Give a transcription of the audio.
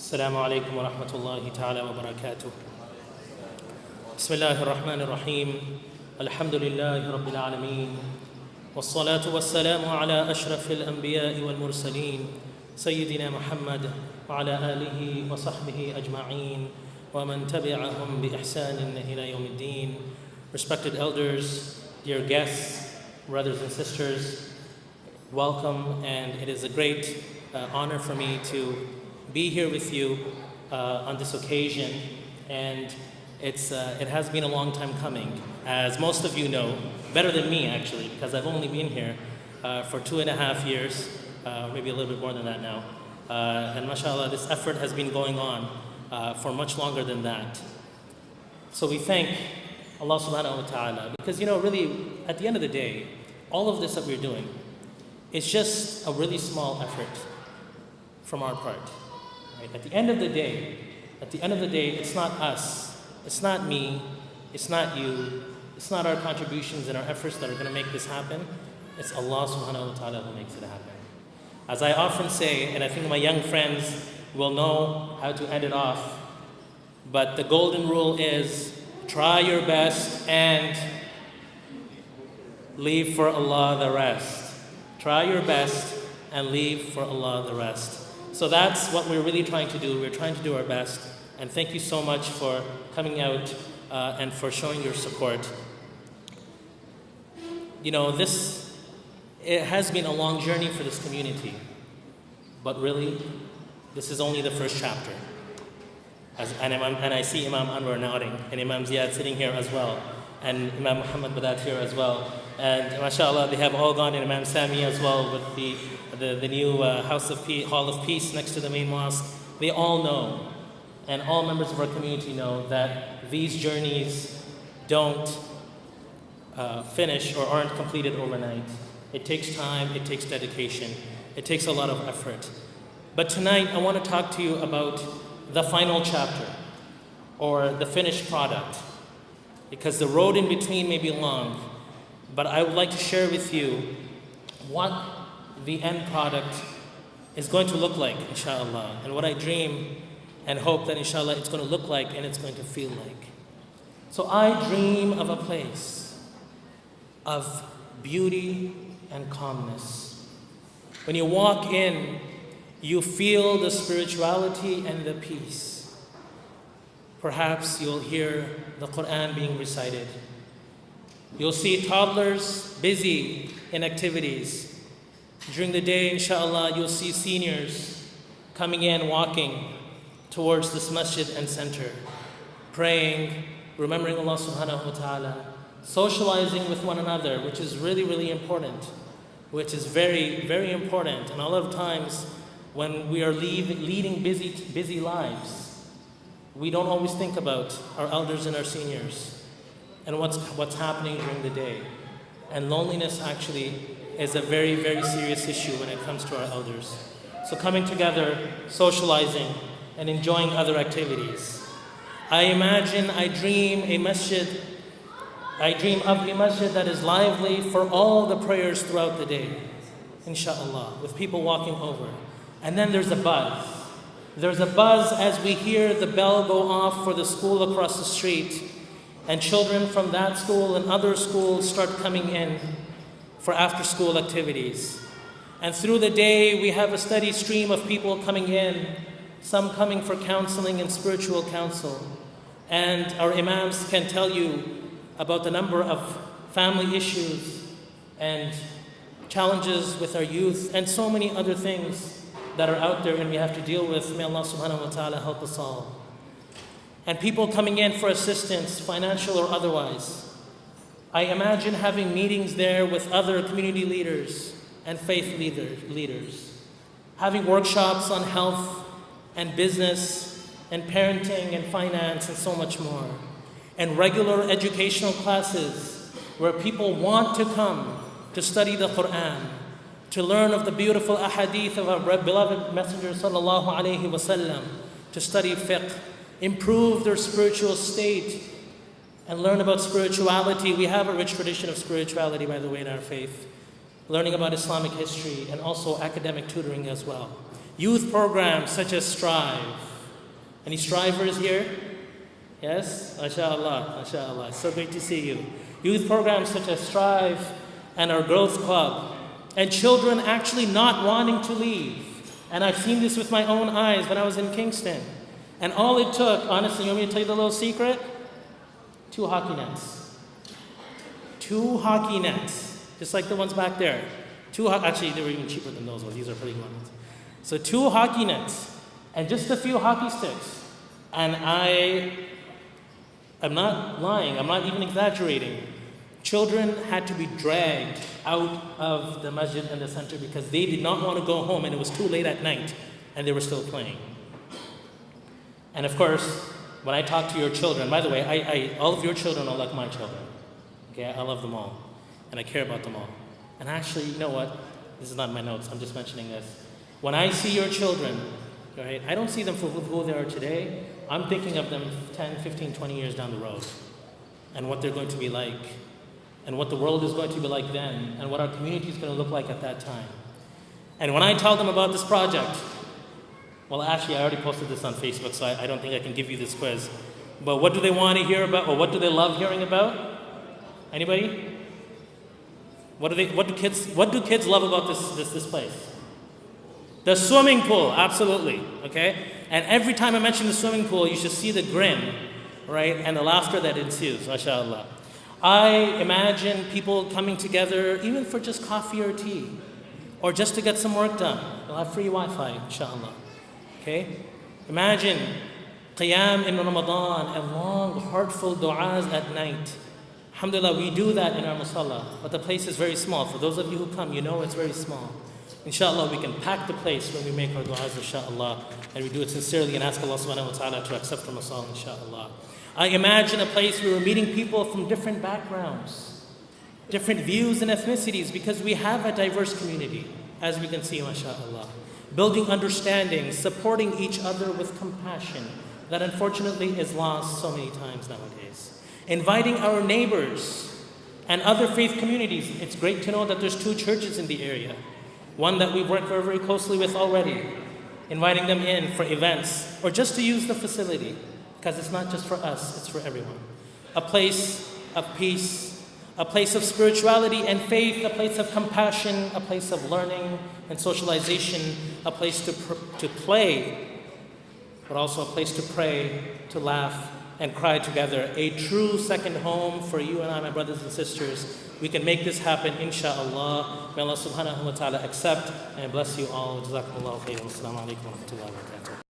السلام عليكم ورحمة الله تعالى وبركاته. بسم الله الرحمن الرحيم. الحمد لله رب العالمين، والصلاة والسلام على أشرف الأنبياء والمرسلين سيدنا محمد وعلى آله وصحبه أجمعين ومن تبعهم بإحسان إلى يوم الدين. Respected elders, dear guests, brothers and sisters, welcome, and it is a great honor for me to be here with you on this occasion, and it has been a long time coming. As most of you know, better than me actually, because I've only been here for 2.5 years, maybe a little bit more than that now. And mashallah, this effort has been going on for much longer than that. So we thank Allah subhanahu wa ta'ala, because really, at the end of the day, all of this that we're doing, it's just a really small effort from our part. Right? At the end of the day, it's not us, it's not me, it's not you, it's not our contributions and our efforts that are going to make this happen. It's Allah subhanahu wa ta'ala who makes it happen. As I often say, and I think my young friends will know how to end it off, but the golden rule is try your best and leave for Allah the rest. Try your best and leave for Allah the rest. So that's what we're really trying to do. We're trying to do our best. And thank you so much for coming out and for showing your support. It has been a long journey for this community. But really, this is only the first chapter. And I see Imam Anwar nodding, and Imam Ziyad sitting here as well, and Imam Muhammad Badat here as well. And mashallah, they have all gone, and Imam Sami as well, with the new Hall of Peace next to the main mosque. They all know, and all members of our community know, that these journeys don't finish or aren't completed overnight. It takes time, it takes dedication, it takes a lot of effort. But tonight, I want to talk to you about the final chapter, or the finished product, because the road in between may be long, but I would like to share with you what the end product is going to look like, inshallah, and what I dream and hope that inshallah it's going to look like and it's going to feel like. So I dream of a place of beauty and calmness. When you walk in, you feel the spirituality and the peace. Perhaps you'll hear the Quran being recited. You'll see toddlers busy in activities. During the day, inshallah, you'll see seniors coming in, walking towards this masjid and center, praying, remembering Allah subhanahu wa ta'ala, socializing with one another, which is really, really important, which is very, very important. And a lot of times, when we are leading busy lives, we don't always think about our elders and our seniors and what's happening during the day. And loneliness actually is a very, very serious issue when it comes to our elders. So coming together, socializing, and enjoying other activities. I dream of a masjid that is lively for all the prayers throughout the day, inshallah, with people walking over. And then there's a buzz. There's a buzz as we hear the bell go off for the school across the street, and children from that school and other schools start coming in for after-school activities. And through the day, we have a steady stream of people coming in, some coming for counseling and spiritual counsel. And our imams can tell you about the number of family issues and challenges with our youth and so many other things that are out there and we have to deal with. May Allah subhanahu wa ta'ala help us all. And people coming in for assistance, financial or otherwise. I imagine having meetings there with other community leaders and faith leaders. Having workshops on health and business and parenting and finance and so much more. And regular educational classes where people want to come to study the Quran, to learn of the beautiful ahadith of our beloved Messenger sallallahu alaihi wasallam, to study fiqh, improve their spiritual state, and learn about spirituality. We have a rich tradition of spirituality, by the way, in our faith. Learning about Islamic history and also academic tutoring as well. Youth programs such as Strive, Any strivers here? Yes? MashaAllah, MashaAllah. It's so great to see you. Youth programs such as Strive and our Girls Club, and children actually not wanting to leave. And I've seen this with my own eyes when I was in Kingston. And all it took, honestly, you want me to tell you the little secret? 2 hockey nets. 2 hockey nets, just like the ones back there. Actually, they were even cheaper than those ones. These are pretty ones. So 2 hockey nets and just a few hockey sticks. And I'm not lying, I'm not even exaggerating. Children had to be dragged out of the masjid and the center because they did not want to go home and it was too late at night and they were still playing. And of course, when I talk to your children, by the way, all of your children are like my children. Okay, I love them all and I care about them all. And actually, you know what? This is not in my notes, I'm just mentioning this. When I see your children, right, I don't see them for who they are today. I'm thinking of them 10, 15, 20 years down the road and what they're going to be like and what the world is going to be like then and what our community is going to look like at that time. And when I tell them about this project, well, actually, I already posted this on Facebook, so I don't think I can give you this quiz. But what do they want to hear about, or what do they love hearing about? Anybody? What do kids love about this place? The swimming pool, absolutely, okay? And every time I mention the swimming pool, you should see the grin, right? And the laughter that ensues, mashallah. I imagine people coming together, even for just coffee or tea, or just to get some work done. They'll have free Wi-Fi, inshallah, okay? Imagine qiyam in Ramadan and long, heartful du'as at night. Alhamdulillah, we do that in our musalla, but the place is very small. For those of you who come, you know it's very small. Inshallah, we can pack the place when we make our du'as, inshallah, and we do it sincerely and ask Allah subhanahu wa ta'ala to accept from us all, inshallah. I imagine a place where we're meeting people from different backgrounds, different views and ethnicities, because we have a diverse community, as we can see, mashallah. Building understanding, supporting each other with compassion, that unfortunately is lost so many times nowadays. Inviting our neighbors and other faith communities. It's great to know that there's 2 churches in the area. One that we've worked very, very closely with already, inviting them in for events or just to use the facility, because it's not just for us, it's for everyone. A place of peace, a place of spirituality and faith, a place of compassion, a place of learning and socialization, a place to play, but also a place to pray, to laugh and cry together. A true second home for you and I, my brothers and sisters. We can make this happen, inshaAllah. May Allah subhanahu wa ta'ala accept and bless you all. Jazakumullahu khairan. Assalamu alaikum wa rahmatullahi wa barakatuh.